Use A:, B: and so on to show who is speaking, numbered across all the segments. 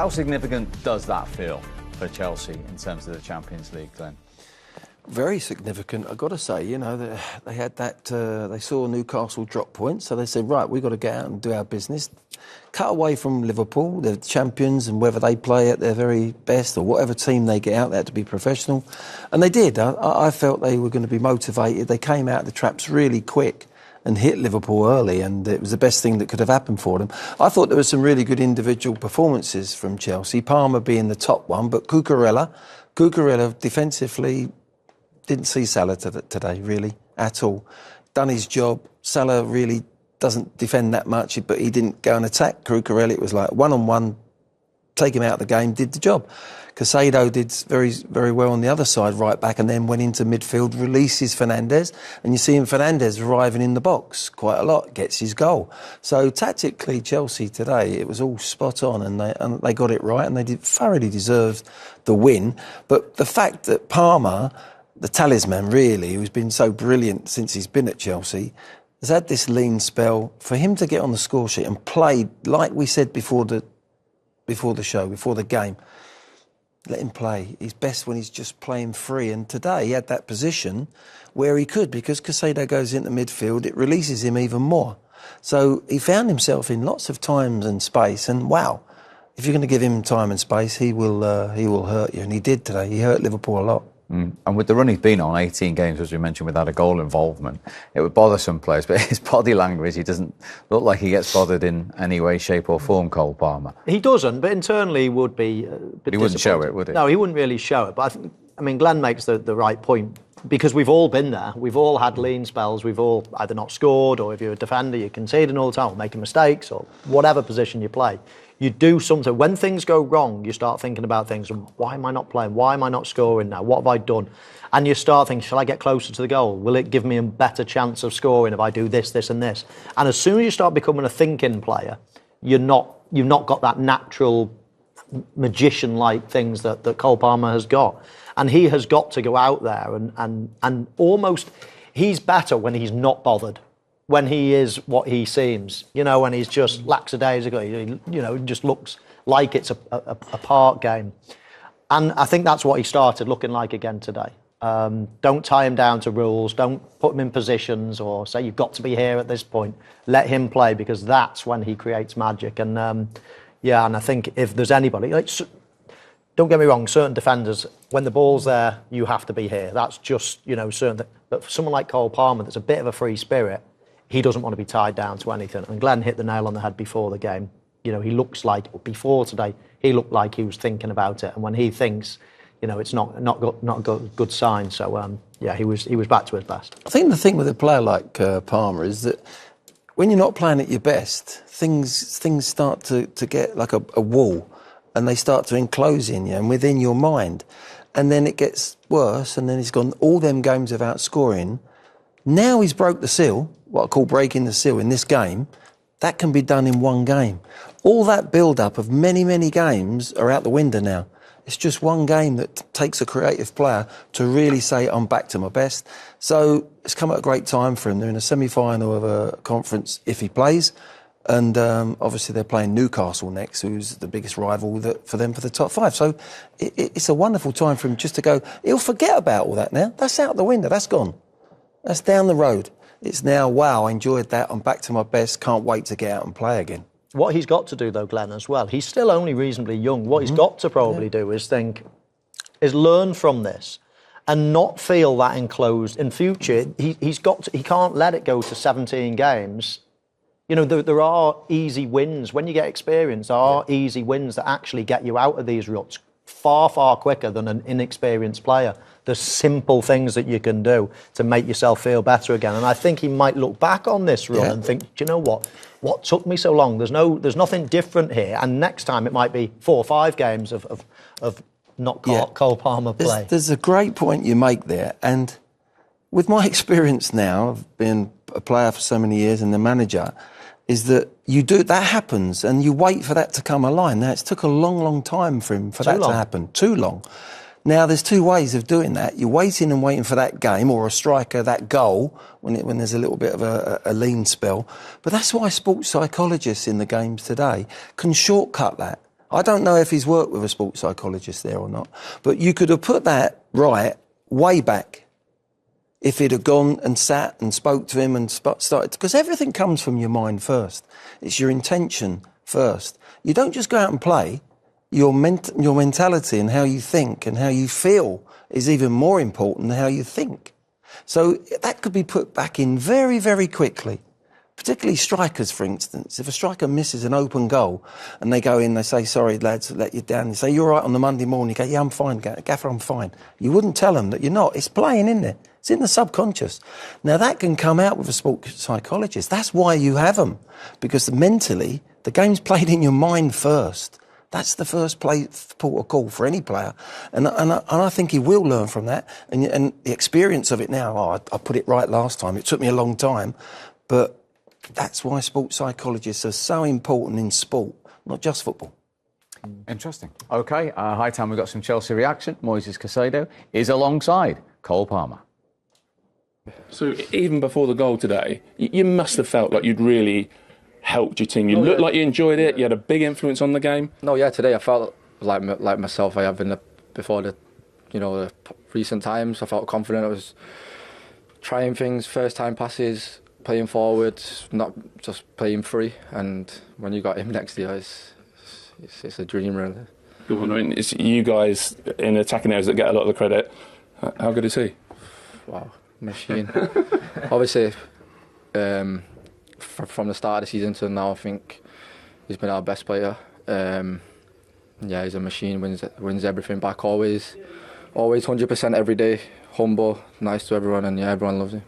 A: How significant does that feel for Chelsea in terms of the Champions League, Glenn?
B: Very significant, I've got to say. You know, they had that. They saw Newcastle drop points, so they said, right, we've got to get out and do our business. Cut away from Liverpool, the champions, and whether they play at their very best or whatever team they get out, they had to be professional. And they did. I felt they were going to be motivated. They came out of the traps really quick and hit Liverpool early, and it was the best thing that could have happened for them. I thought there were some really good individual performances from Chelsea, Palmer being the top one, but Cucurella defensively didn't see Salah today, really, at all. Done his job. Salah really doesn't defend that much, but he didn't go and attack Cucurella. It was like one-on-one, take him out of the game, did the job. Caicedo did very, very well on the other side, right back, and then went into midfield, releases Fernandez, and you see him, Fernandez, arriving in the box quite a lot, gets his goal. So tactically, Chelsea today, it was all spot on, and they got it right, and they thoroughly deserved the win. But the fact that Palmer, the talisman really, who's been so brilliant since he's been at Chelsea, has had this lean spell. For him to get on the score sheet and play, like we said before the show, before the game, let him play. He's best when he's just playing free. And today he had that position where he could, because Caicedo goes into midfield, it releases him even more. So he found himself in lots of times and space. And wow, if you're going to give him time and space, he will hurt you. And he did today. He hurt Liverpool a lot.
A: And with the run he's been on, 18 games, as we mentioned, without a goal involvement, it would bother some players. But his body language, he doesn't look like he gets bothered in any way, shape or form, Cole Palmer.
C: He doesn't, but internally he would be a bit
A: He wouldn't show it, would he?
C: No, he wouldn't really show it. But I mean, Glenn makes the right point, because we've all been there. We've all had lean spells. We've all either not scored, or if you're a defender, you're conceding all the time, or making mistakes, or whatever position you play. You do something. When things go wrong, you start thinking about things. Why am I not playing? Why am I not scoring now? What have I done? And you start thinking, shall I get closer to the goal? Will it give me a better chance of scoring if I do this, this and this? And as soon as you start becoming a thinking player, you've not got that natural magician-like things that Cole Palmer has got. And he has got to go out there and almost, he's better when he's not bothered. When he is what he seems, when he's just lackadaisical, just looks like it's a park game. And I think that's what he started looking like again today. Don't tie him down to rules, don't put him in positions or say you've got to be here at this point. Let him play, because that's when he creates magic. And and I think if there's anybody, don't get me wrong, certain defenders, when the ball's there, you have to be here. That's just, certain. But for someone like Cole Palmer, that's a bit of a free spirit, he doesn't want to be tied down to anything. And Glenn hit the nail on the head before the game. He looks like, before today, he looked like he was thinking about it. And when he thinks, it's not a good sign. So, he was back to his best.
B: I think the thing with a player like Palmer is that when you're not playing at your best, things start to get like a wall, and they start to enclose in you and within your mind. And then it gets worse, and then he's gone all them games without scoring. Now he's broke the seal, what I call breaking the seal in this game. That can be done in one game. All that build-up of many, many games are out the window now. It's just one game that takes a creative player to really say, I'm back to my best. So it's come at a great time for him. They're in a semi-final of a conference if he plays. And obviously they're playing Newcastle next, who's the biggest rival for them for the top five. So it's a wonderful time for him just to go. He'll forget about all that now. That's out the window. That's gone. That's down the road. It's now, wow, I enjoyed that. I'm back to my best. Can't wait to get out and play again.
C: What he's got to do, though, Glenn, as well, he's still only reasonably young. What he's got to probably do is learn from this and not feel that enclosed. In future, he can't let it go to 17 games. There are easy wins. When you get experience, there are easy wins that actually get you out of these ruts far, far quicker than an inexperienced player. There's simple things that you can do to make yourself feel better again. And I think he might look back on this run and think, do you know what? What took me so long? There's nothing different here. And next time it might be 4 or 5 games of not Cole Palmer play.
B: There's a great point you make there. And with my experience now, of being a player for so many years and the manager, is that that happens and you wait for that to come alive. Now, it's took a long, long time for him to happen. Too long. Now, there's 2 ways of doing that. You're waiting and waiting for that game or a striker, that goal, when there's a little bit of a lean spell. But that's why sports psychologists in the games today can shortcut that. I don't know if he's worked with a sports psychologist there or not, but you could have put that right way back if he'd have gone and sat and spoke to him and started, because everything comes from your mind first. It's your intention first. You don't just go out and play. Your mentality and how you think and how you feel is even more important than how you think. So that could be put back in very, very quickly. Particularly strikers, for instance. If a striker misses an open goal and they go in, they say, sorry, lads, let you down. They say, you're all right on the Monday morning. You go, yeah, I'm fine, Gaffer, I'm fine. You wouldn't tell them that you're not. It's playing in there. It's in the subconscious. Now, that can come out with a sports psychologist. That's why you have them. Because mentally, the game's played in your mind first. That's the first port of call for any player. And I think he will learn from that. And the experience of it now, I put it right last time. It took me a long time. But that's why sports psychologists are so important in sport, not just football.
A: Interesting. OK, high time we've got some Chelsea reaction. Moises Caicedo is alongside Cole Palmer.
D: So even before the goal today, you must have felt like you'd really helped your team. You looked like you enjoyed it. You had a big influence on the game.
E: No, yeah, today I felt like myself I have been before the recent times. I felt confident. I was trying things, first time passes, playing forward, not just playing free. And when you got him next to you, it's a dream, really.
D: I mean, it's you guys in attacking areas that get a lot of the credit. How good is he?
E: Wow, machine. Obviously, from the start of the season to now, I think he's been our best player. Yeah, he's a machine. Wins everything back. Always 100% every day. Humble, nice to everyone, and yeah, everyone loves him.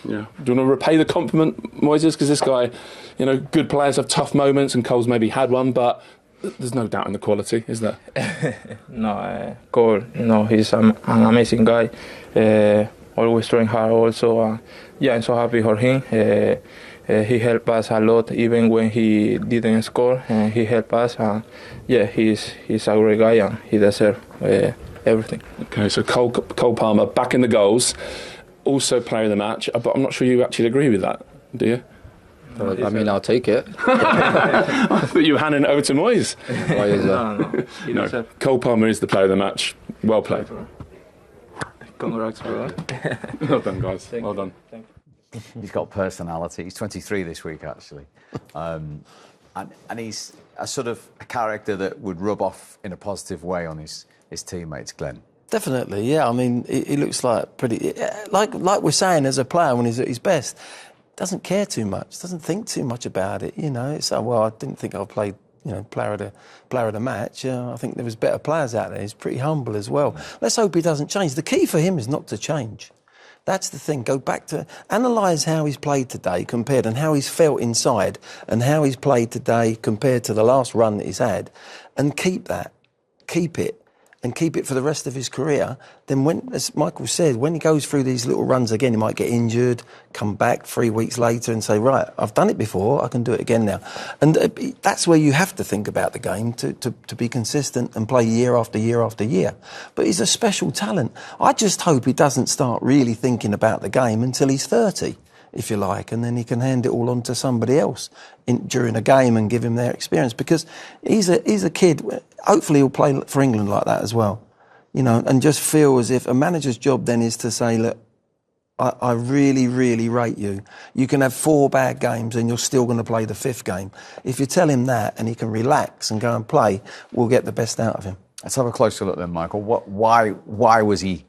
D: Yeah. Do you want to repay the compliment, Moises? Because this guy, good players have tough moments, and Cole's maybe had one, but there's no doubt in the quality, is there?
F: No, Cole, he's an amazing guy. Always trying hard also. Yeah, I'm so happy for him. He helped us a lot, even when he didn't score. He helped us. Yeah, he's a great guy, and he deserves everything.
D: Okay, so Cole Palmer back in the goals, also player of the match. But I'm not sure you actually agree with that, do you?
E: Well, I mean, I'll take it.
D: I thought you were handing it over to Moyes.
F: No.
D: Cole Palmer is the player of the match. Well played.
F: Congrats for that.
D: Well done, guys. Well done.
F: Thank you.
A: He's got personality. He's 23 this week, actually. And he's a sort of a character that would rub off in a positive way on his teammates, Glenn.
B: Definitely, yeah. I mean, he looks like pretty... Like we're saying, as a player, when he's at his best, doesn't care too much, doesn't think too much about it, It's, well, I didn't think I played, player of the match. I think there was better players out there. He's pretty humble as well. Let's hope he doesn't change. The key for him is not to change. That's the thing. Go back to analyse how he's played today compared and how he's felt inside and how he's played today compared to the last run that he's had, and keep that. Keep it. And keep it for the rest of his career. Then when, as Michael said, when he goes through these little runs again, he might get injured, come back 3 weeks later and say, right, I've done it before, I can do it again now. And that's where you have to think about the game to be consistent and play year after year after year. But he's a special talent. I just hope he doesn't start really thinking about the game until he's 30, if you like, and then he can hand it all on to somebody else during a game and give him their experience, because he's a kid. Hopefully he'll play for England like that as well, and just feel as if a manager's job then is to say, look, I really, really rate you. You can have 4 bad games and you're still going to play the 5th game. If you tell him that and he can relax and go and play, we'll get the best out of him.
A: Let's have a closer look then, Michael. Why was he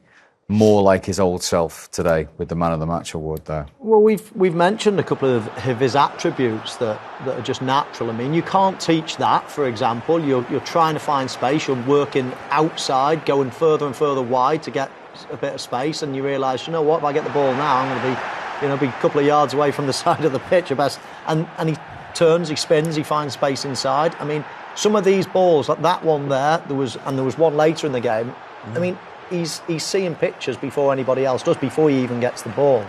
A: more like his old self today with the Man of the Match award there?
C: Well, we've mentioned a couple of his attributes that are just natural. I mean, you can't teach that, for example. You're trying to find space, you're working outside, going further and further wide to get a bit of space, and you realise, you know what, if I get the ball now, I'm going to be a couple of yards away from the side of the pitch at best. And he turns, he spins, he finds space inside. I mean, some of these balls, like that one there was one later in the game. I mean, he's seeing pictures before anybody else does, before he even gets the ball.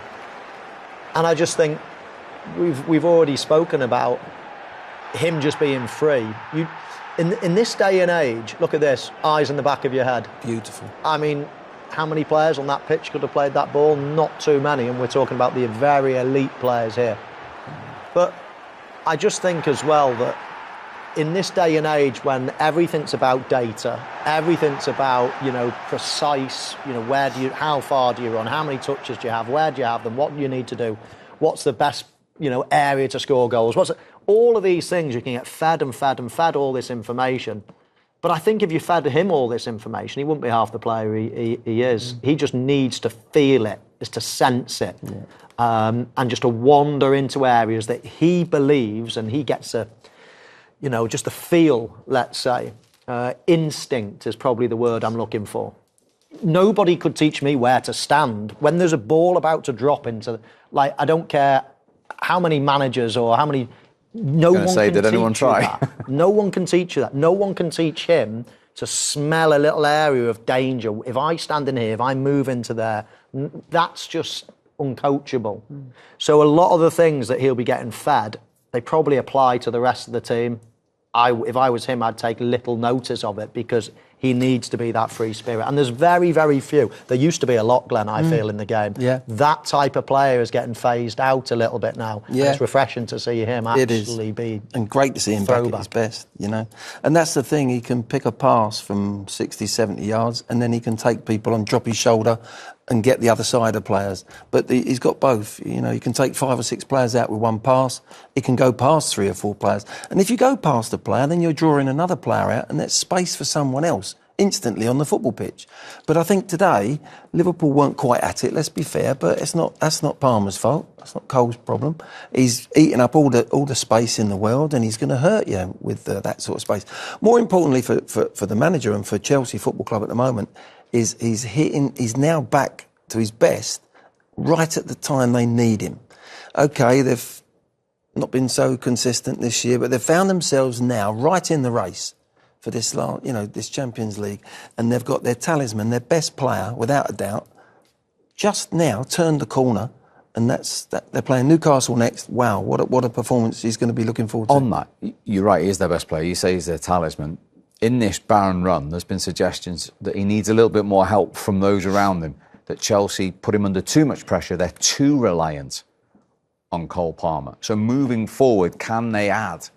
C: And I just think we've already spoken about him just being free. In this day and age, look at this, eyes in the back of your head.
B: Beautiful.
C: I mean, how many players on that pitch could have played that ball? Not too many, and we're talking about the very elite players here. But I just think as well that in this day and age when everything's about data, everything's about, precise, how far do you run, how many touches do you have, where do you have them, what do you need to do, what's the best, area to score goals, all of these things you can get fed and fed and fed all this information. But I think if you fed him all this information, he wouldn't be half the player he is. He just needs to feel it, is to sense it, and just to wander into areas that he believes, and he gets just a feel, let's say. Instinct is probably the word I'm looking for. Nobody could teach me where to stand. When there's a ball about to drop into, I don't care how many managers or how many... No one can
A: did anyone try?
C: That. No one can teach you that. No one can teach him to smell a little area of danger. If I stand in here, if I move into there, that's just uncoachable. So a lot of the things that he'll be getting fed, they probably apply to the rest of the team. If I was him, I'd take little notice of it because he needs to be that free spirit. And there's very, very few. There used to be a lot, Glenn, I feel, in the game.
B: Yeah.
C: That type of player is getting phased out a little bit now. Yeah. And it's refreshing to see him actually be...
B: And great to see him back at his best, And that's the thing, he can pick a pass from 60, 70 yards and then he can take people and drop his shoulder and get the other side of players. But he's got both. You can take 5 or 6 players out with one pass. He can go past 3 or 4 players. And if you go past a player, then you're drawing another player out and there's space for someone else instantly on the football pitch. But I think today, Liverpool weren't quite at it, let's be fair, but that's not Palmer's fault. That's not Cole's problem. He's eating up all the space in the world and he's going to hurt you with that sort of space. More importantly for the manager and for Chelsea Football Club at the moment, is he's now back to his best right at the time they need him. OK, they've not been so consistent this year, but they've found themselves now right in the race for this Champions League, and they've got their talisman, their best player, without a doubt, just now turned the corner, and they're playing Newcastle next. Wow, what a performance he's going to be looking forward to.
A: On that, you're right, he is their best player. You say he's their talisman. In this barren run, there's been suggestions that he needs a little bit more help from those around him, that Chelsea put him under too much pressure. They're too reliant on Cole Palmer. So moving forward, can they add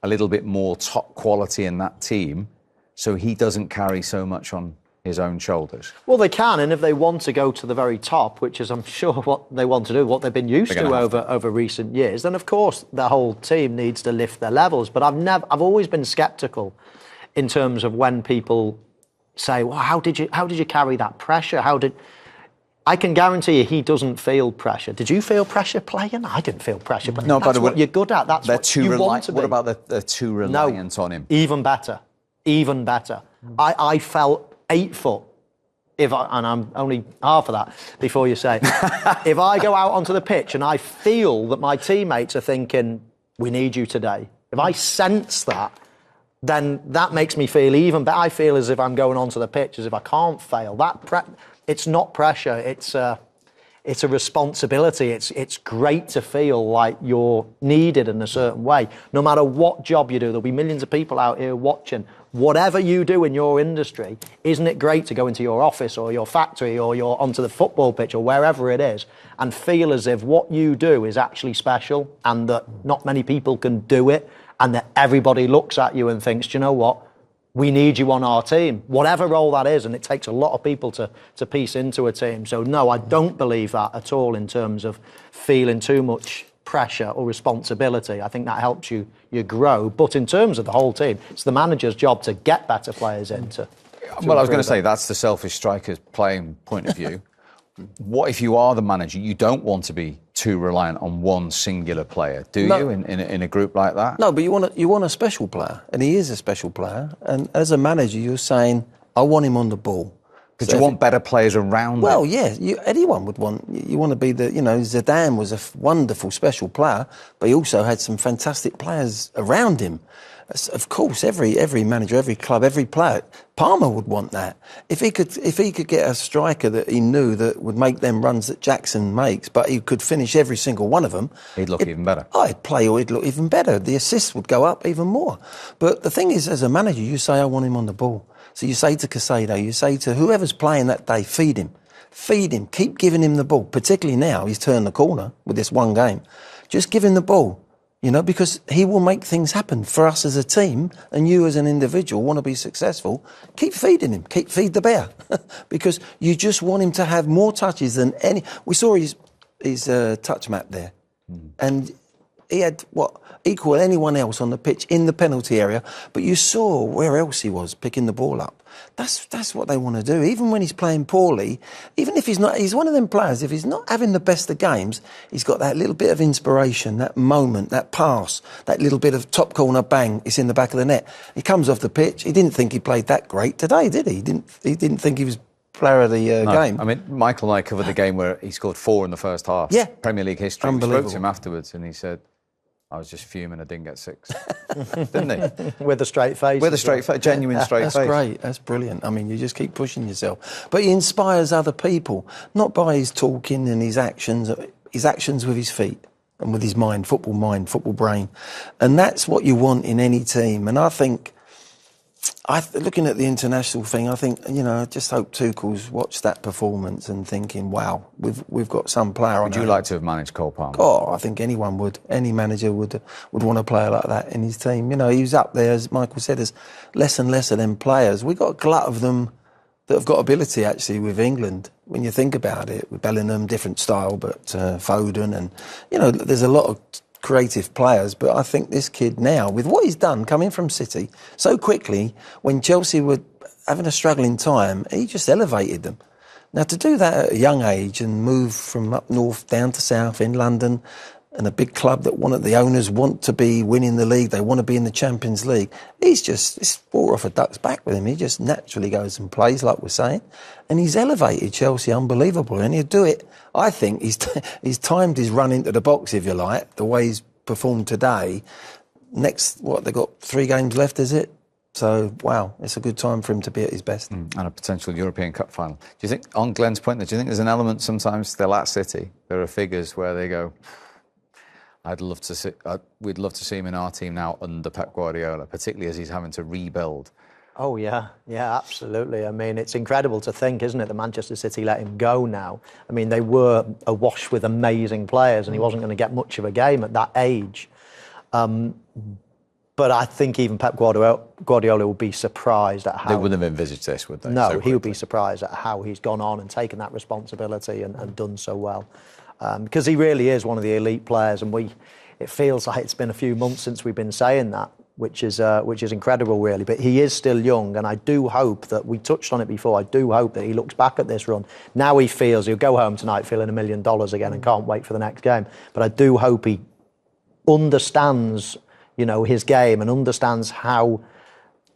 A: a little bit more top quality in that team so he doesn't carry so much on his own shoulders?
C: Well, they can, and if they want to go to the very top, which is, I'm sure, what they want to do, what they've been used to over recent years, then of course the whole team needs to lift their levels. But I've always been sceptical in terms of when people say, "Well, how did you carry that pressure? I can guarantee you he doesn't feel pressure. Did you feel pressure playing? I didn't feel pressure playing. No, that's what you're good at. That's what you want to be.
A: What about they're too reliant on him?
C: Even better. I felt 8 foot. And I'm only half of that before you say. If I go out onto the pitch and I feel that my teammates are thinking, we need you today. If I sense that, then that makes me feel even better. I feel as if I'm going onto the pitch, as if I can't fail. It's not pressure. It's a responsibility. It's great to feel like you're needed in a certain way. No matter what job you do, there'll be millions of people out here watching. Whatever you do in your industry, isn't it great to go into your office or your factory or you're onto the football pitch or wherever it is and feel as if what you do is actually special and that not many people can do it and that everybody looks at you and thinks, do you know what? We need you on our team, whatever role that is, and it takes a lot of people to piece into a team. So no, I don't believe that at all in terms of feeling too much pressure or responsibility. I think that helps you grow. But in terms of the whole team, it's the manager's job to get better players in.
A: Well, I was going to say, that's the selfish striker's playing point of view. What if you are the manager? You don't want to be too reliant on one singular player, do you, in a group like that?
B: No, but you want a special player, and he is a special player. And as a manager, you're saying, I want him on the ball.
A: Because you want better players around him.
B: Well, yeah, anyone would want. You want to be Zidane was a wonderful, special player, but he also had some fantastic players around him. Of course, every manager, every club, every player, Palmer would want that. If he could get a striker that he knew that would make them runs that Jackson makes, but he could finish every single one of them,
A: he'd look even better.
B: He'd look even better. The assists would go up even more. But the thing is, as a manager, you say, I want him on the ball. So you say to Caicedo, you say to whoever's playing that day, feed him, keep giving him the ball. Particularly now, he's turned the corner with this one game. Just give him the ball. You know, because he will make things happen for us as a team, and you as an individual want to be successful. Keep feeding him. Feed the bear, because you just want him to have more touches than any. We saw his touch map there, and he had equal anyone else on the pitch in the penalty area. But you saw where else he was picking the ball up. That's what they want to do. Even when he's playing poorly, even if he's one of them players, if he's not having the best of games, he's got that little bit of inspiration, that moment, that pass, that little bit of top corner bang, it's in the back of the net. He comes off the pitch. He didn't think he played that great today, did he? He didn't think he was player of the game.
A: I mean, Michael and I covered the game where he scored 4 in the first half.
B: Yeah.
A: Premier League history. We spoke to him afterwards and he said, I was just fuming I didn't get 6. Didn't he?
C: With a straight face.
A: With a straight face, genuine straight face.
B: That's great. That's brilliant. I mean, you just keep pushing yourself. But he inspires other people, not by his talking and his actions with his feet and with his mind, football brain. And that's what you want in any team. And I think, looking at the international thing, I think, I just hope Tuchel's watched that performance and thinking, wow, we've got some player.
A: Would you like to have managed Cole Palmer?
B: Oh, I think anyone would. Any manager would want a player like that in his team. He was up there, as Michael said, as less and less of them players. We got a glut of them that have got ability, actually, with England. When you think about it, with Bellingham, different style, but Foden, and, there's a lot of creative players, but I think this kid now, with what he's done coming from City so quickly, when Chelsea were having a struggling time, he just elevated them. Now, to do that at a young age and move from up north down to south in London, and a big club that the owners want to be winning the league, they want to be in the Champions League, it's water off a duck's back with him. He just naturally goes and plays, like we're saying, and he's elevated Chelsea unbelievable, and he'll do it. I think he's timed his run into the box, if you like, the way he's performed today. Next, they've got 3 games left, is it? So, wow, it's a good time for him to be at his best. And
A: a potential European Cup final. Do you think, on Glenn's point, do you think there's an element sometimes still at City? There are figures where they go, we'd love to see him in our team now under Pep Guardiola, particularly as he's having to rebuild.
C: Oh, yeah, absolutely. I mean, it's incredible to think, isn't it, that Manchester City let him go now. I mean, they were awash with amazing players and he wasn't going to get much of a game at that age. But I think even Pep Guardiola would be surprised at how...
A: They wouldn't have envisaged this, would they?
C: No, he would be surprised at how he's gone on and taken that responsibility and done so well. Because he really is one of the elite players, and it feels like it's been a few months since we've been saying that, which is incredible, really. But he is still young, and I do hope that, we touched on it before, I do hope that he looks back at this run. Now he feels he'll go home tonight feeling $1 million again and can't wait for the next game. But I do hope he understands, his game and understands how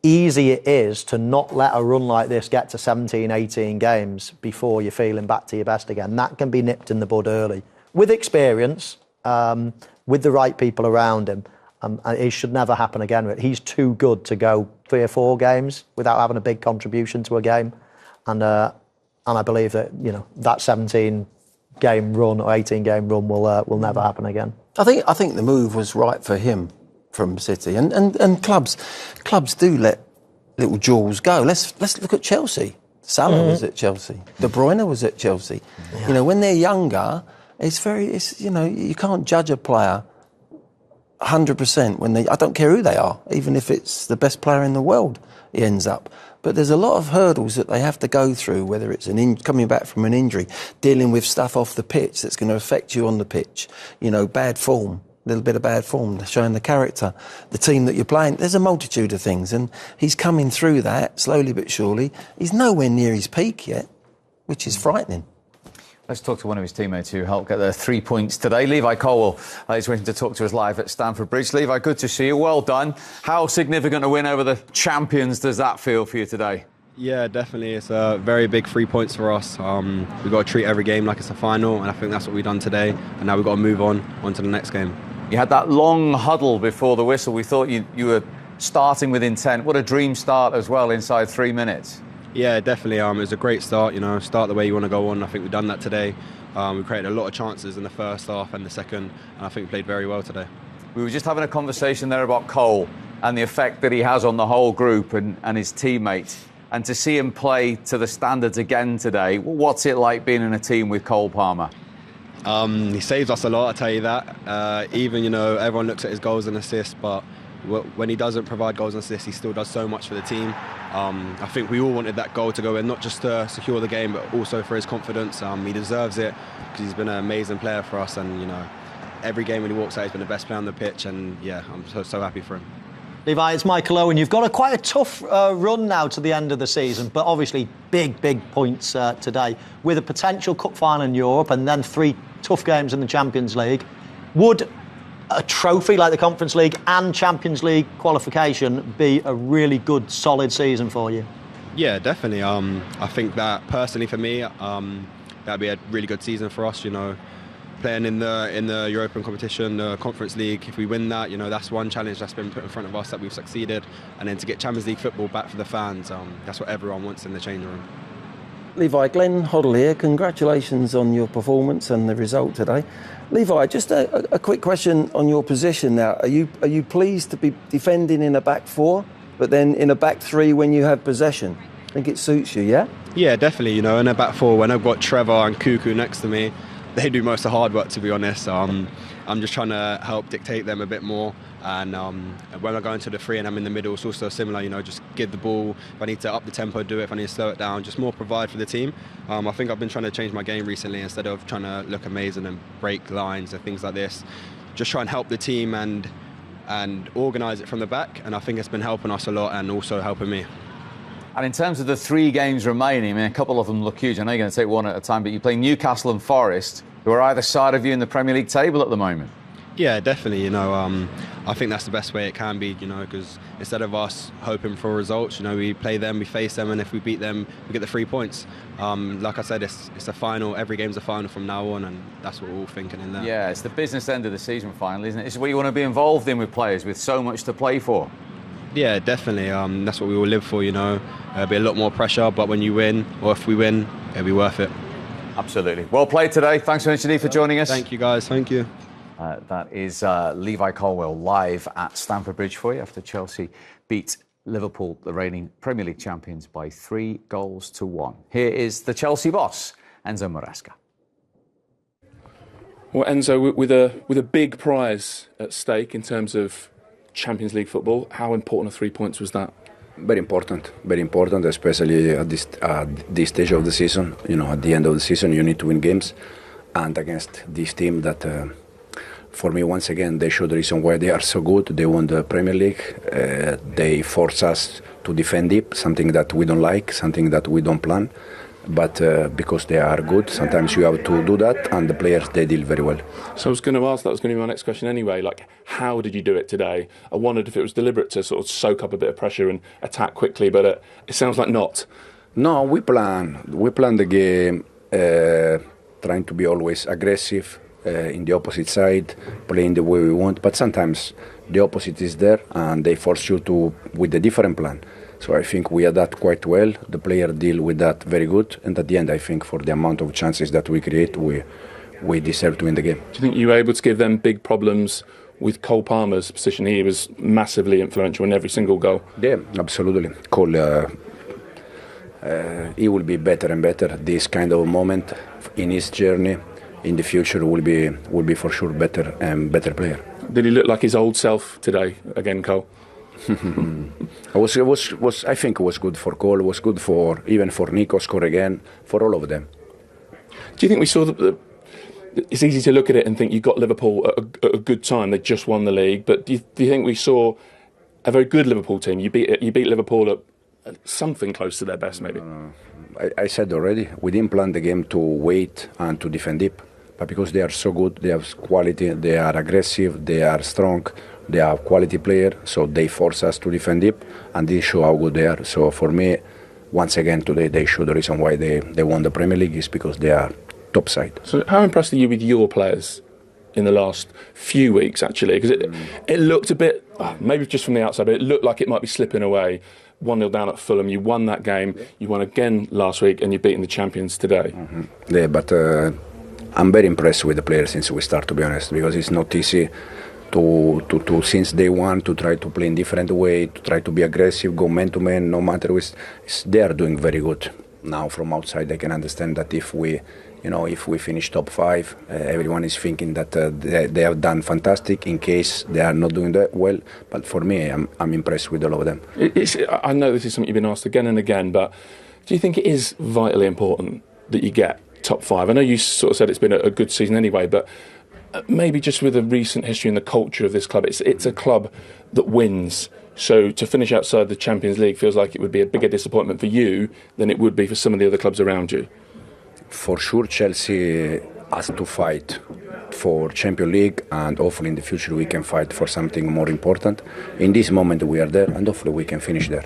C: easy it is to not let a run like this get to 17, 18 games before you're feeling back to your best again. That can be nipped in the bud early. With experience, with the right people around him. It should never happen again. He's too good to go 3 or 4 games without having a big contribution to a game. And I believe that, that 17-game run or 18-game run will never happen again.
B: I think the move was right for him from City, and clubs do let little jewels go. Let's look at Chelsea. Salah was at Chelsea. De Bruyne was at Chelsea. Yeah. When they're younger, you can't judge a player 100% when I don't care who they are, even if it's the best player in the world, he ends up. But there's a lot of hurdles that they have to go through, whether it's coming back from an injury, dealing with stuff off the pitch that's going to affect you on the pitch, bad form, a little bit of bad form, showing the character, the team that you're playing. There's a multitude of things, and he's coming through that slowly but surely. He's nowhere near his peak yet, which is frightening.
A: Let's talk to one of his teammates who helped get their 3 points today. Levi Colwill is waiting to talk to us live at Stamford Bridge. Levi, good to see you. Well done. How significant a win over the champions does that feel for you today?
G: Yeah, definitely. It's a very big 3 points for us. We've got to treat every game like it's a final, and I think that's what we've done today. And now we've got to move on to the next game.
A: You had that long huddle before the whistle. We thought you were starting with intent. What a dream start as well inside 3 minutes.
G: Yeah, definitely. It was a great start, start the way you want to go on. I think we've done that today. We created a lot of chances in the first half and the second, and I think we played very well today.
A: We were just having a conversation there about Cole and the effect that he has on the whole group and his teammates. And to see him play to the standards again today, what's it like being in a team with Cole Palmer?
G: He saves us a lot, I'll tell you that. Even, everyone looks at his goals and assists, but when he doesn't provide goals and assists, he still does so much for the team. I think we all wanted that goal to go in, not just to secure the game, but also for his confidence. He deserves it because he's been an amazing player for us, and every game when he walks out, he's been the best player on the pitch, and yeah, I'm so happy for him.
C: Levi, it's Michael Owen. You've got quite a tough run now to the end of the season, but obviously big points today, with a potential cup final in Europe and then 3 tough games in the Champions League. Would a trophy like the Conference League and Champions League qualification be a really good, solid season for you?
G: Yeah, definitely. I think that personally for me, that'd be a really good season for us. Playing in the European competition, the Conference League. If we win that, that's one challenge that's been put in front of us that we've succeeded. And then to get Champions League football back for the fans, that's what everyone wants in the changing room.
B: Levi, Glenn Hoddle here. Congratulations on your performance and the result today. Levi, just a quick question on your position now. Are you pleased to be defending in a back 4, but then in a back 3 when you have possession? I think it suits you, yeah? Yeah,
G: definitely. In a back 4, when I've got Trevor and Cuckoo next to me, they do most of the hard work, to be honest. I'm just trying to help dictate them a bit more. And when I go into the 3 and I'm in the middle, it's also similar, just give the ball. If I need to up the tempo, do it. If I need to slow it down, just more provide for the team. I think I've been trying to change my game recently instead of trying to look amazing and break lines and things like this. Just try and help the team and organise it from the back. And I think it's been helping us a lot and also helping me.
A: And in terms of the 3 games remaining, a couple of them look huge. I know you're going to take one at a time, but you play Newcastle and Forest, who are either side of you in the Premier League table at the moment.
G: Yeah, definitely. I think that's the best way it can be, because instead of us hoping for results, we play them, we face them, and if we beat them, we get the 3 points. Like I said, it's a final. Every game's a final from now on, and that's what we're all thinking in there.
A: Yeah, it's the business end of the season final, isn't it? It's what you want to be involved in with players with so much to play for.
G: Yeah, definitely. That's what we all live for, There'll be a lot more pressure, but when you win, or if we win, it'll be worth it.
A: Absolutely. Well played today. Thanks so much for joining us.
G: Thank you, guys. Thank you.
A: That is Levi Colwill live at Stamford Bridge for you after Chelsea beat Liverpool, the reigning Premier League champions, by 3-1. Here is the Chelsea boss, Enzo Maresca.
D: Well, Enzo, with a big prize at stake in terms of Champions League football, how important are 3 points was that?
H: Very important, especially at this stage of the season. At the end of the season, you need to win games, and against this team that, for me, once again, they show the reason why they are so good. They won the Premier League. They force us to defend deep, something that we don't like, something that we don't plan. But because they are good, sometimes you have to do that, and the players, they deal very well.
D: So I was going to ask, that was going to be my next question anyway, how did you do it today? I wondered if it was deliberate to sort of soak up a bit of pressure and attack quickly, but it sounds like not.
H: No, we plan the game, trying to be always aggressive in the opposite side, playing the way we want, but sometimes the opposite is there, and they force you to with a different plan. So I think we adapt quite well. The player deal with that very good. And at the end, I think for the amount of chances that we create, we deserve to win the game.
D: Do you think you were able to give them big problems with Cole Palmer's position? He was massively influential in every single goal.
H: Yeah, absolutely. Cole, he will be better and better. This kind of moment in his journey in the future will be for sure better and better player.
D: Did he look like his old self today again, Cole?
H: I think it was good for Cole. It was good even for Nico score again, for all of them.
D: Do you think we saw it's easy to look at it and think you got Liverpool at a good time? They just won the league, but do you think we saw a very good Liverpool team? You beat Liverpool at something close to their best, maybe.
H: I said already, we didn't plan the game to wait and to defend deep, but because they are so good, they have quality, they are aggressive, they are strong. They are quality player, so they force us to defend deep, and they show how good they are. So for me, once again today, they show the reason why they won the Premier League is because they are top side.
D: So how impressed are you with your players in the last few weeks, actually? Because it looked a bit, maybe just from the outside, but it looked like it might be slipping away. 1-0 down at Fulham, you won that game, you won again last week, and you're beating the champions today.
H: Mm-hmm. Yeah, but I'm very impressed with the players since we start, to be honest, because it's not easy to since day one to try to play in different way, to try to be aggressive, go man to man, no matter what. They are doing very good. Now from outside I can understand that if we if we finish top 5, everyone is thinking that they have done fantastic in case they are not doing that well. But for me, I'm impressed with all of them.
D: I know this is something you've been asked again and again, but do you think it is vitally important that you get top 5? I know you sort of said it's been a good season anyway, but maybe just with the recent history and the culture of this club, it's a club that wins. So to finish outside the Champions League feels like it would be a bigger disappointment for you than it would be for some of the other clubs around you.
H: For sure, Chelsea has to fight for Champions League, and hopefully in the future we can fight for something more important. In this moment we are there, and hopefully we can finish there.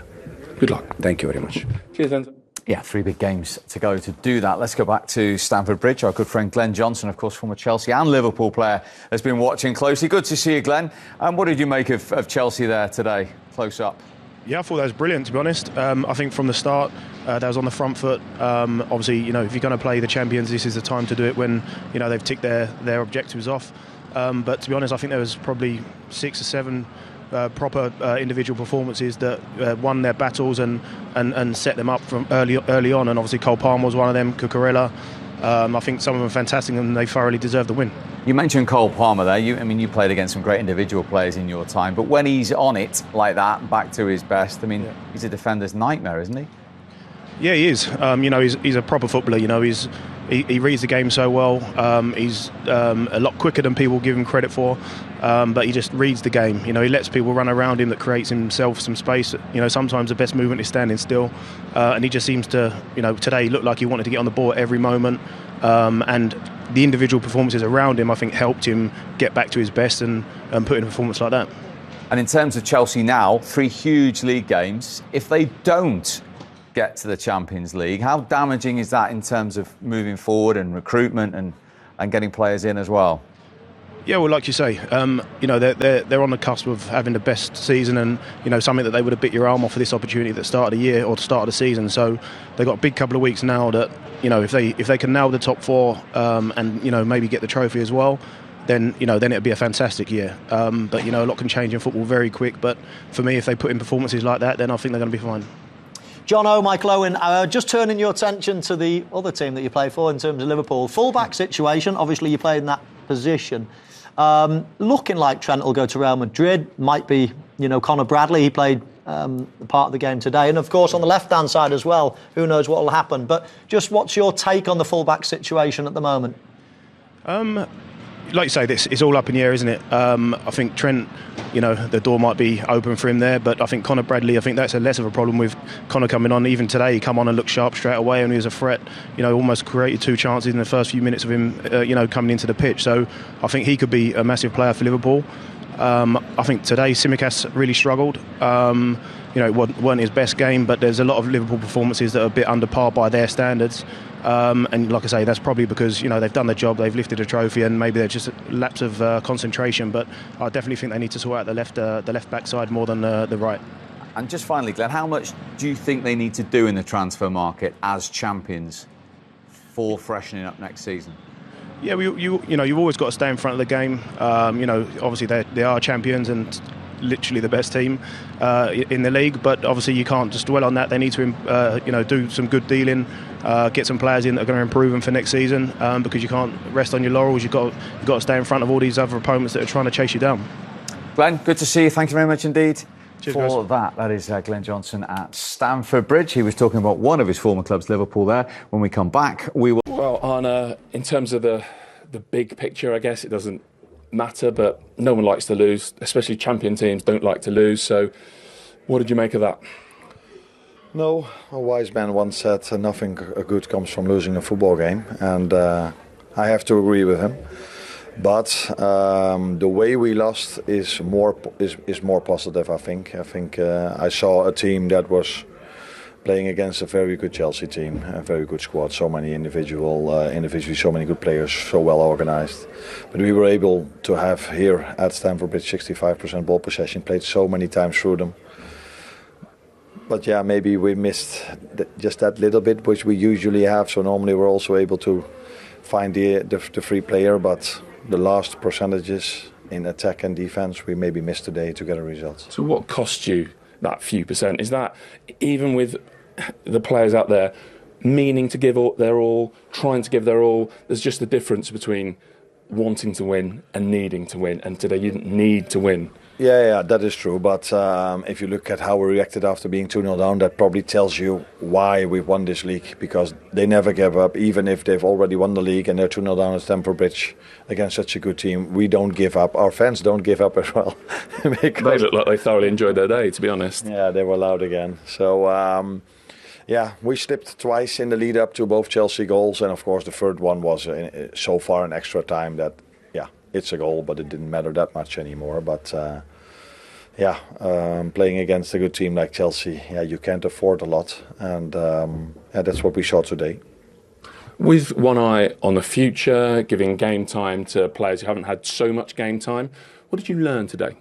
D: Good luck.
H: Thank you very much.
D: Cheers, Enzo.
A: Yeah, 3 big games to go to do that. Let's go back to Stamford Bridge. Our good friend Glenn Johnson, of course, former Chelsea and Liverpool player, has been watching closely. Good to see you, Glenn. And what did you make of Chelsea there today, close up?
I: Yeah, I thought that was brilliant, to be honest. I think from the start, that was on the front foot. Obviously, if you're going to play the champions, this is the time to do it when, they've ticked their objectives off. But to be honest, I think there was probably 6 or 7 proper individual performances that won their battles and set them up from early on. And obviously Cole Palmer was one of them, Cucurella. I think some of them are fantastic and they thoroughly deserve the win.
A: You mentioned Cole Palmer there. You played against some great individual players in your time, but when he's on it like that, back to his best, he's a defender's nightmare, isn't he?
I: Yeah, he is. He's a proper footballer. He reads the game so well. He's a lot quicker than people give him credit for, but he just reads the game. He lets people run around him, that creates himself some space. Sometimes the best movement is standing still, and he just seems to, today he looked like he wanted to get on the ball at every moment, and the individual performances around him, I think, helped him get back to his best and put in a performance like that.
A: And in terms of Chelsea now, 3 huge league games. If they don't get to the Champions League, how damaging is that in terms of moving forward and recruitment and getting players in as well?
I: Yeah, well, like you say, they're on the cusp of having the best season, and something that they would have bit your arm off for this opportunity at the start of the year or the start of the season. So they've got a big couple of weeks now that if they can nail the top 4 and maybe get the trophy as well, then it'd be a fantastic year. But a lot can change in football very quick. But for me, if they put in performances like that, then I think they're going to be fine.
C: Hoddle Michael Owen, just turning your attention to the other team that you play for in terms of Liverpool. Full-back situation, obviously you played in that position. Looking like Trent will go to Real Madrid, might be, Conor Bradley, he played part of the game today. And of course on the left-hand side as well, who knows what will happen. But just what's your take on the full-back situation at the moment?
I: Like you say, this is all up in the air, isn't it? I think Trent, the door might be open for him there, but I think Conor Bradley, I think that's less of a problem with Conor coming on. Even today, he come on and looked sharp straight away, and he was a threat. Almost created 2 chances in the first few minutes of him, coming into the pitch. So I think he could be a massive player for Liverpool. I think today Tsimikas really struggled. It weren't his best game, but there's a lot of Liverpool performances that are a bit under par by their standards. And like I say, that's probably because they've done their job, they've lifted a trophy, and maybe they're just a lapse of concentration. But I definitely think they need to sort out the left back side more than the right.
A: And just finally, Glenn, how much do you think they need to do in the transfer market as champions for freshening up next season?
I: Yeah, you've always got to stay in front of the game. Obviously they are champions and literally the best team in the league, but obviously you can't just dwell on that. They need to do some good dealing, get some players in that are going to improve them for next season, because you can't rest on your laurels. You've got to stay in front of all these other opponents that are trying to chase you down.
A: Glenn, good to see you. Thank you very much indeed.
I: Cheers,
A: for
I: guys.
A: that is Glenn Johnson at Stamford Bridge. He was talking about one of his former clubs, Liverpool, there. When we come back, we will...
D: Well, Arne, in terms of the big picture, I guess it doesn't matter, but no one likes to lose, especially champion teams don't like to lose. So what did you make of that?
J: No, a wise man once said nothing good comes from losing a football game, and I have to agree with him. But the way we lost is more positive, I think. I saw a team that was playing against a very good Chelsea team, a very good squad, so many individually, so many good players, so well organised. But we were able to have here at Stamford Bridge 65% ball possession, played so many times through them. But yeah, maybe we missed just that little bit, which we usually have. So normally we're also able to find the free player, but the last percentages in attack and defence we maybe missed today to get a result.
D: So what cost you that few percent? Is that, even with the players out there, meaning to give their all, trying to give their all. There's just a difference between wanting to win and needing to win, and today you didn't need to win.
J: Yeah, that is true. But if you look at how we reacted after being 2-0 down, that probably tells you why we won this league. Because they never gave up, even if they've already won the league and they're 2-0 down at Stamford Bridge against such a good team. We don't give up. Our fans don't give up as well.
D: They look like they thoroughly enjoyed their day, to be honest.
J: Yeah, they were loud again. So, we slipped twice in the lead up to both Chelsea goals. And of course, the third one was so far in extra time that, it's a goal, but it didn't matter that much anymore. But playing against a good team like Chelsea, you can't afford a lot, and that's what we saw today.
D: With one eye on the future, giving game time to players who haven't had so much game time, what did you learn today?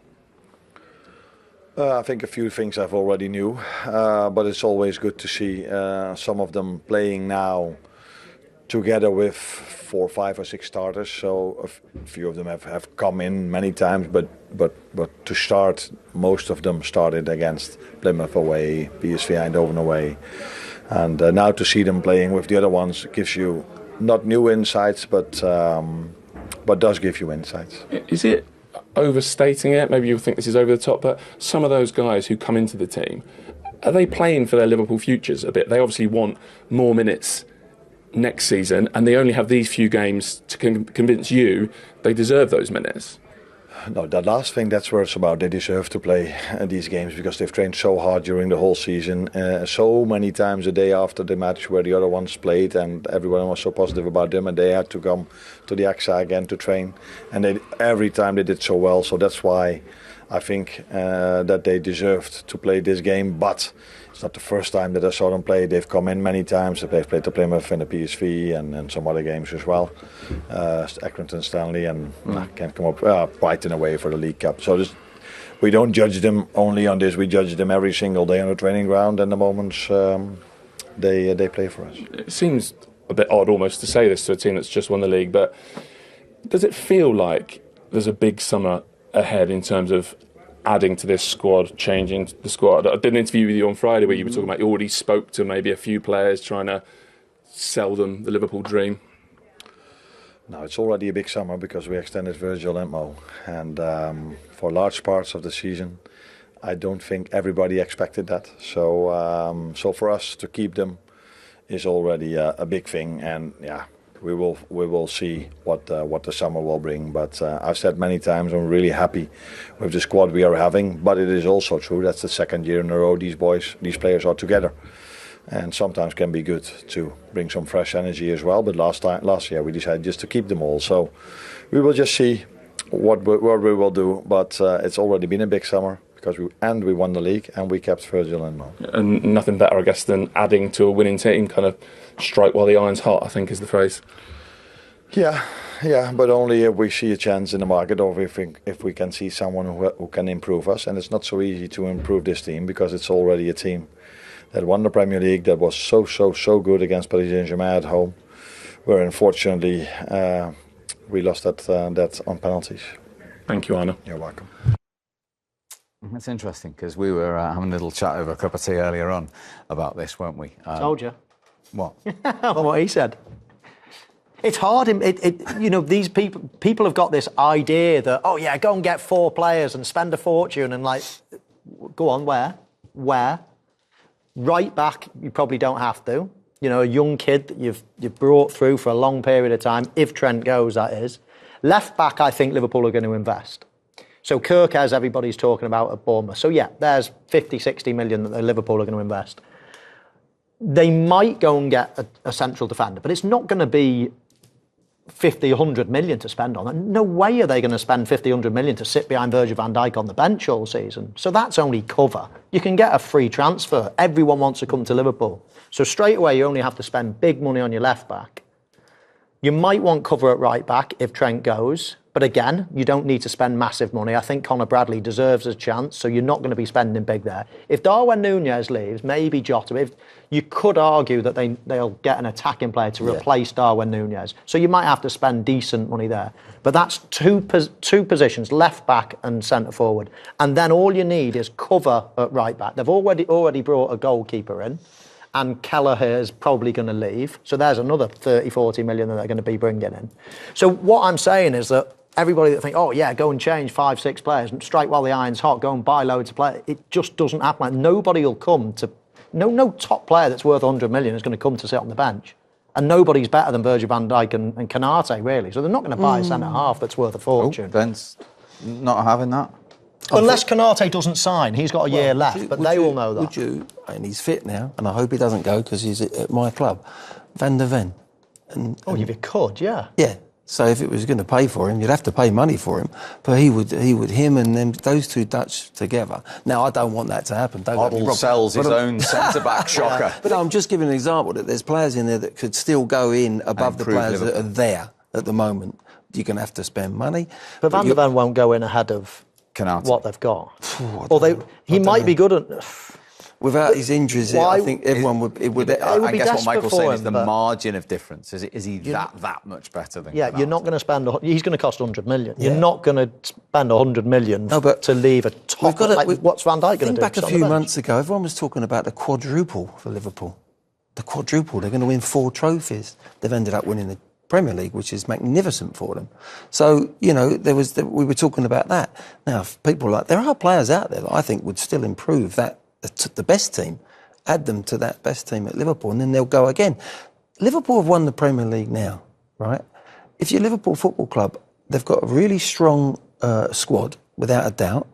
J: I think a few things I've already knew, but it's always good to see some of them playing now together with 4, 5 or 6 starters. So a few of them have come in many times, but to start, most of them started against Plymouth away, PSV Eindhoven away, and now to see them playing with the other ones gives you not new insights, but does give you insights.
D: Is it overstating it? Maybe you think this is over the top, but some of those guys who come into the team, are they playing for their Liverpool futures a bit? They obviously want more minutes next season, and they only have these few games to convince you they deserve those minutes.
J: No, that last thing, that's where it's about. They deserve to play these games because they've trained so hard during the whole season, so many times a day after the match where the other ones played, and everyone was so positive about them, and they had to come to the AXA again to train, and every time they did so well. So that's why I think that they deserved to play this game, but it's not the first time that I saw them play. They've come in many times. They've played the Plymouth and the PSV and some other games as well. Accrington Stanley and can't come up Brighton away for the League Cup. So we don't judge them only on this. We judge them every single day on the training ground and the moments they play for us.
D: It seems a bit odd almost to say this to a team that's just won the league, but does it feel like there's a big summer ahead in terms of adding to this squad, changing the squad? I did an interview with you on Friday where you were talking about you already spoke to maybe a few players trying to sell them the Liverpool dream.
J: No, it's already a big summer because we extended Virgil and Mo, and for large parts of the season I don't think everybody expected that. So for us to keep them is already a big thing, and we will see what the summer will bring. But I've said many times I'm really happy with the squad we are having. But it is also true that's the second year in a row these players are together, and sometimes can be good to bring some fresh energy as well. But last year we decided just to keep them all. So we will just see what we will do. But it's already been a big summer because we won the league and we kept Virgil and Mo.
D: And nothing better, I guess, than adding to a winning team. Kind of strike while the iron's hot, I think is the phrase.
J: Yeah, but only if we see a chance in the market, or if we can see someone who can improve us. And it's not so easy to improve this team because it's already a team that won the Premier League, that was so good against Paris Saint-Germain at home, where unfortunately we lost that on penalties.
D: Thank you, Arne.
J: You're welcome.
A: That's interesting because we were having a little chat over a cup of tea earlier on about this, weren't we?
C: Told you.
A: What?
C: What he said. It's hard. These people have got this idea that, go and get 4 players and spend a fortune and go on, where? Right back, you probably don't have to. A young kid that you've brought through for a long period of time, if Trent goes, that is. Left back, I think Liverpool are going to invest. So Kirkes, everybody's talking about at Bournemouth. So there's 50, 60 million that Liverpool are going to invest. They might go and get a central defender, but it's not going to be 50, 100 million to spend on that. No way are they going to spend 50, 100 million to sit behind Virgil van Dijk on the bench all season. So that's only cover. You can get a free transfer. Everyone wants to come to Liverpool. So straight away, you only have to spend big money on your left back. You might want cover at right back if Trent goes. But again, you don't need to spend massive money. I think Conor Bradley deserves a chance, so you're not going to be spending big there. If Darwin Núñez leaves, maybe Jota, you could argue that they'll get an attacking player to replace Darwin Núñez. So you might have to spend decent money there. But that's two positions, left back and centre forward. And then all you need is cover at right back. They've already brought a goalkeeper in. and Kelleher is probably going to leave. So there's another 30, 40 million that they're going to be bringing in. So what I'm saying is that everybody that think, oh yeah, go and change 5, 6 players and strike while the iron's hot, go and buy loads of players. It just doesn't happen. Like, nobody will come to, no top player that's worth 100 million is going to come to sit on the bench. And nobody's better than Virgil van Dijk and Canate, really. So they're not going to buy a centre-half that's worth a fortune.
A: Ben's not having that.
C: Unless Canate doesn't sign, he's got a year left, but they all know that.
B: Would you, and he's fit now, and I hope he doesn't go because he's at my club, Van der Ven.
C: If you could, yeah.
B: Yeah. So if it was going to pay for him, you'd have to pay money for him. But him and them, those two Dutch together. Now, I don't want that to happen.
A: Hoddle sells his own centre-back shocker.
B: Yeah. But I'm just giving an example that there's players in there that could still go in above the players that are there at the moment. You're going to have to spend money.
C: But Van der Ven won't go in ahead of what they've got. He might be good at...
B: Without his injuries, I think everyone would...
A: I guess what Michael's saying is the margin of difference. Is he that much better than
C: Canate? You're not going to spend... He's going to cost 100 million. You're not going to spend 100 million to leave a top... what's Van Dijk going to do?
B: Think back a few months ago, everyone was talking about the quadruple for Liverpool. The quadruple. They're going to win 4 trophies. They've ended up winning the Premier League, which is magnificent for them. So, we were talking about that. Now, people there are players out there that I think would still improve that, the best team, add them to that best team at Liverpool, and then they'll go again. Liverpool have won the Premier League now, right? If you're Liverpool Football Club, they've got a really strong squad, without a doubt.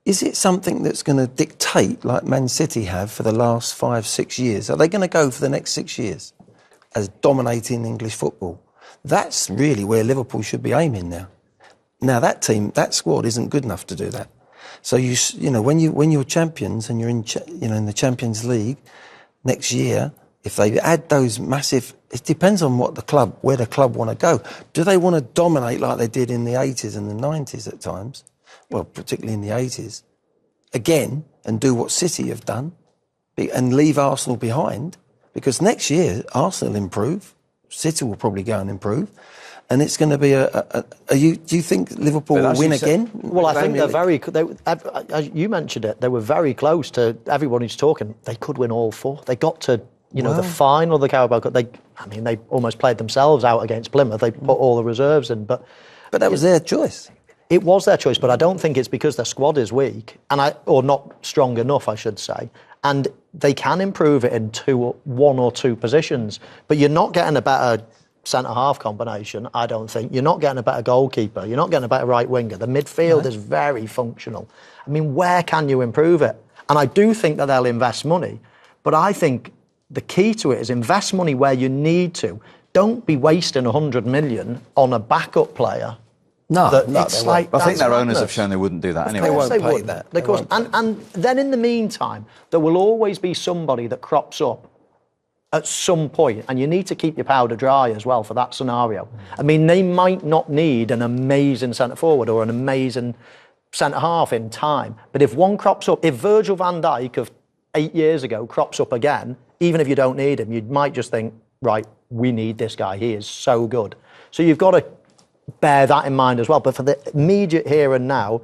B: Is it something that's going to dictate, like Man City have for the last 5, 6 years? Are they going to go for the next 6 years as dominating English football? That's really where Liverpool should be aiming now. Now, that squad isn't good enough to do that. So when you're champions and you're in the Champions League next year, if they add those massive, it depends on where the club want to go. Do they want to dominate like they did in the 80s and the 90s at times? Well, particularly in the 80s, again, and do what City have done and leave Arsenal behind, because next year Arsenal improve, City will probably go and improve. And it's going to be do you think Liverpool will win again?
C: Well, I think they're you mentioned it, they were very close to everyone who's talking. They could win all 4. They got to, the final of the Carabao Cup. They almost played themselves out against Plymouth. They put all the reserves in. But
B: that was their choice.
C: It was their choice, but I don't think it's because their squad is weak, or not strong enough, I should say. And they can improve it in 1 or 2 positions. But you're not getting a better centre-half combination, I don't think. You're not getting a better goalkeeper. You're not getting a better right winger. The midfield is very functional. I mean, where can you improve it? And I do think that they'll invest money, but I think the key to it is invest money where you need to. Don't be wasting 100 million on a backup player.
B: No,
A: I think their owners have shown they wouldn't do that anyway.
B: They won't pay that.
C: And then in the meantime, there will always be somebody that crops up at some point, and you need to keep your powder dry as well for that scenario. I mean, they might not need an amazing centre-forward or an amazing centre-half in time, but if one crops up, if Virgil van Dijk of 8 years ago crops up again, even if you don't need him, you might just think, right, we need this guy, he is so good. So you've got to bear that in mind as well. But for the immediate here and now,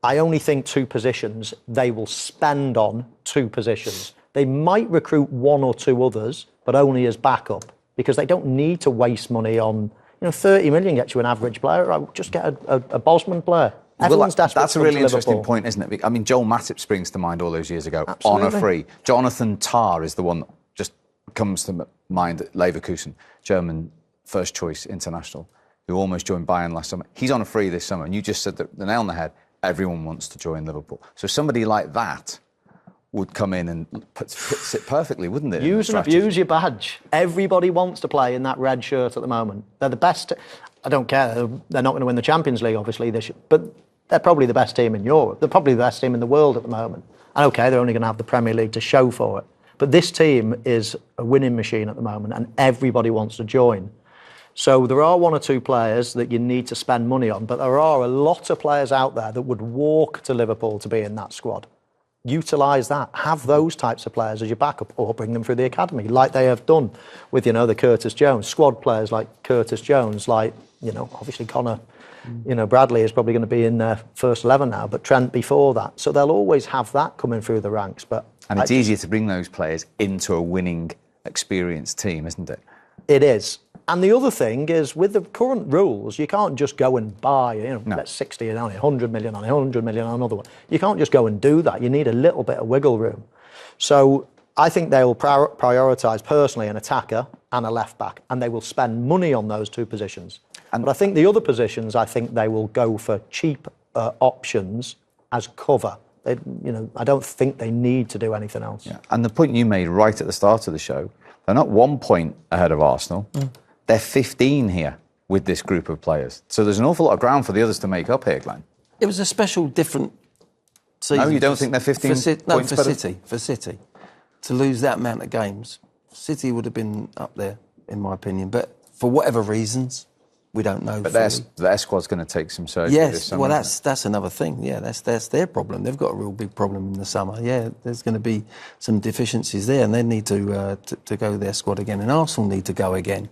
C: I only think 2 positions they will spend on 2 positions. They might recruit 1 or 2 others, but only as backup, because they don't need to waste money on, 30 million gets you an average player. Right? Just get a Bosman player. Everyone's desperate.
A: That's a really interesting point, isn't it? I mean, Joel Matip springs to mind all those years ago.
C: Absolutely.
A: On a free. Jonathan Tah is the one that just comes to mind at Leverkusen, German first choice international, who almost joined Bayern last summer. He's on a free this summer, and you just said the nail on the head. Everyone wants to join Liverpool. So somebody like that would come in and sit perfectly, wouldn't it?
C: Use and abuse your badge. Everybody wants to play in that red shirt at the moment. They're the best. I don't care. They're not going to win the Champions League, obviously, this year, but they're probably the best team in Europe. They're probably the best team in the world at the moment. And okay, they're only going to have the Premier League to show for it. But this team is a winning machine at the moment, and everybody wants to join. So there are 1 or 2 players that you need to spend money on, but there are a lot of players out there that would walk to Liverpool to be in that squad. Utilise that. Have those types of players as your backup, or bring them through the academy, like they have done with, the Curtis Jones. Squad players like Curtis Jones, like, obviously Connor You know, Bradley is probably going to be in their first 11 now, but Trent before that. So they'll always have that coming through the ranks.
A: And it's easier to bring those players into a winning, experienced team, isn't it?
C: It is. And the other thing is, with the current rules, you can't just go and buy, let's 60 on it, 100 million on it, 100 million on another one. You can't just go and do that. You need a little bit of wiggle room. So I think they will prioritise, personally, an attacker and a left-back, and they will spend money on those two positions. But I think the other positions, I think they will go for cheap options as cover. I don't think they need to do anything else.
A: Yeah. And the point you made right at the start of the show, they're not 1 point ahead of Arsenal. They're 15 here with this group of players. So there's an awful lot of ground for the others to make up here, Glenn.
B: It was a special, different season.
A: No, you don't think they're 15 points better?
B: For City. To lose that amount of games, City would have been up there, in my opinion. But for whatever reasons, we don't know.
A: But their squad's going to take some surgery this summer.
B: Well, that's another thing. Yeah, that's their problem. They've got a real big problem in the summer. Yeah, there's going to be some deficiencies there, and they need to go their squad again. And Arsenal need to go again.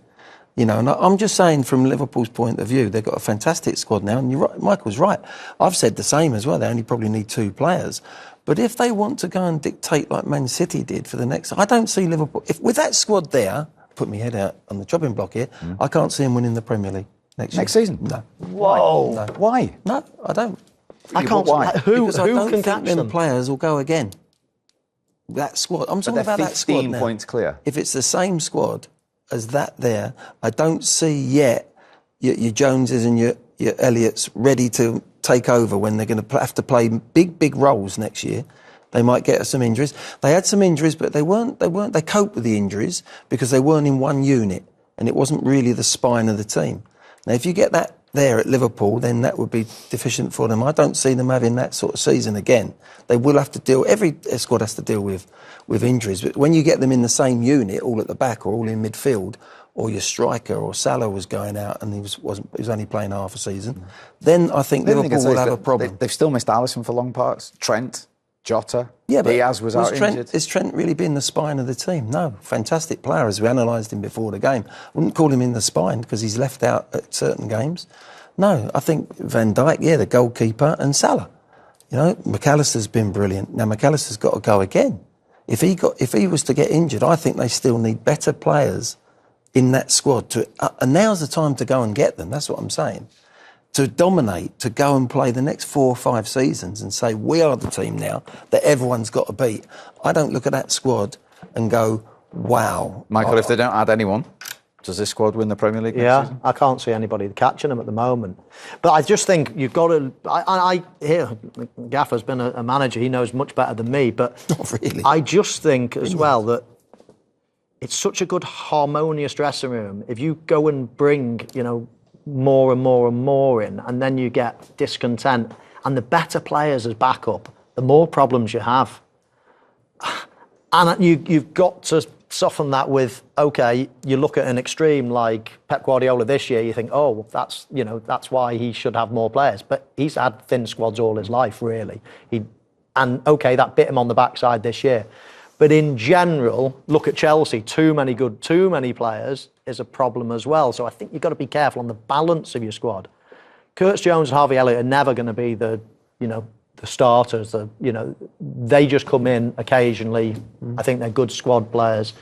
B: You know, and I'm just saying, from Liverpool's point of view, they've got a fantastic squad now, and you're right, Michael's right. I've said the same as well. They only probably need 2 players. But if they want to go and dictate like Man City did for the next... I don't see Liverpool... With that squad there, put my head out on the chopping block here, I can't see them winning the Premier League next
A: season?
B: No.
C: Whoa!
B: No.
A: Why?
B: No, I don't.
C: I can't...
A: Why?
C: Who
B: don't
C: can
B: think
C: catch
B: them
C: them?
B: players will go again. That squad. I'm talking about that squad
A: 15
B: now.
A: points clear.
B: If it's the same squad as that there, I don't see yet your Joneses and your Elliots ready to take over when they're going to have to play big roles next year. They might get some injuries. They had some injuries, but they coped with the injuries because they weren't in one unit, and it wasn't really the spine of the team. Now, if you get that there at Liverpool, then that would be deficient for them. I don't see them having that sort of season again. They will have to deal, every squad has to deal with injuries, but when you get them in the same unit, all at the back or all in midfield, or your striker or Salah was going out and he was only playing half a season, then I think Liverpool will have a problem.
A: They've still missed Alisson for long parts. Trent, Jota,
B: yeah, but
A: Diaz was out
B: Trent,
A: injured.
B: Is Trent really been the spine of the team? No, fantastic player as we analysed him before the game. Wouldn't call him in the spine because he's left out at certain games. No, I think Van Dijk, the goalkeeper, and Salah. You know, McAllister's been brilliant. Now McAllister's got to go again. If he was to get injured, I think they still need better players in that squad. And now's the time to go and get them. That's what I'm saying. To dominate, to go and play the next 4 or 5 seasons and say, we are the team now that everyone's got to beat. I don't look at that squad and go, wow.
A: Michael, if they don't add anyone, does this squad win the Premier League next season?
C: I can't see anybody catching them at the moment. But I just think you've got to... I hear Gaffer's been a manager. He knows much better than me. But
B: not really.
C: I just think as well that it's such a good harmonious dressing room. If you go and bring, more and more and more in, and then you get discontent, and the better players as backup, the more problems you have. And you've got to soften that with, OK, you look at an extreme like Pep Guardiola this year, you think, oh, that's why he should have more players. But he's had thin squads all his life, really. And OK, that bit him on the backside this year. But in general, look at Chelsea, too many players is a problem as well. So I think you've got to be careful on the balance of your squad. Curtis Jones and Harvey Elliott are never going to be the starters. They just come in occasionally. I think they're good squad players.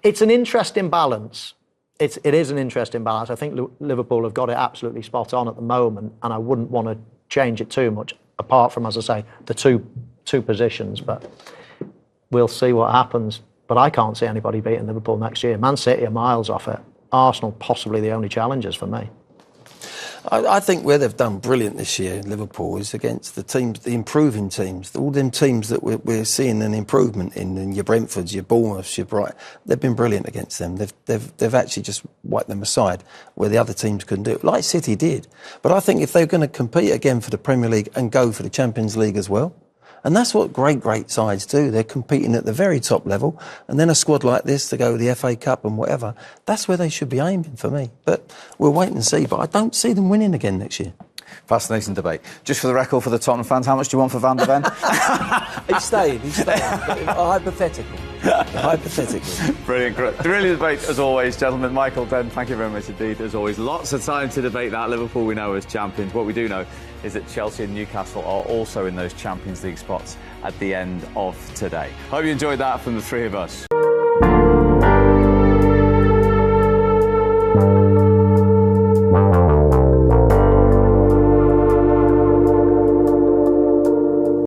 C: It's an interesting balance. It is an interesting balance. I think Liverpool have got it absolutely spot on at the moment, and I wouldn't want to change it too much, apart from, as I say, the two positions. But we'll see what happens. But I can't see anybody beating Liverpool next year. Man City are miles off it. Arsenal possibly the only challengers for me.
B: I think where they've done brilliant this year, Liverpool, is against the teams, the improving teams, all them teams that we're seeing an improvement in your Brentfords, your Bournemouths, your Brighton. They've been brilliant against them. They've actually just wiped them aside where the other teams couldn't do it, like City did. But I think if they're going to compete again for the Premier League and go for the Champions League as well, and that's what great sides do. They're competing at the very top level. And then a squad like this to go to the FA Cup and whatever, that's where they should be aiming for me. But we'll wait and see. But I don't see them winning again next year.
A: Fascinating debate. Just for the record, for the Tottenham fans, how much do you want for Van der Ven?
B: He's staying. Hypothetical. Hypothetically.
A: Brilliant. Brilliant debate as always, gentlemen. Michael, Ben, thank you very much indeed. As always, lots of time to debate that. Liverpool we know as champions. What we do know is that Chelsea and Newcastle are also in those Champions League spots at the end of today. Hope you enjoyed that from the three of us.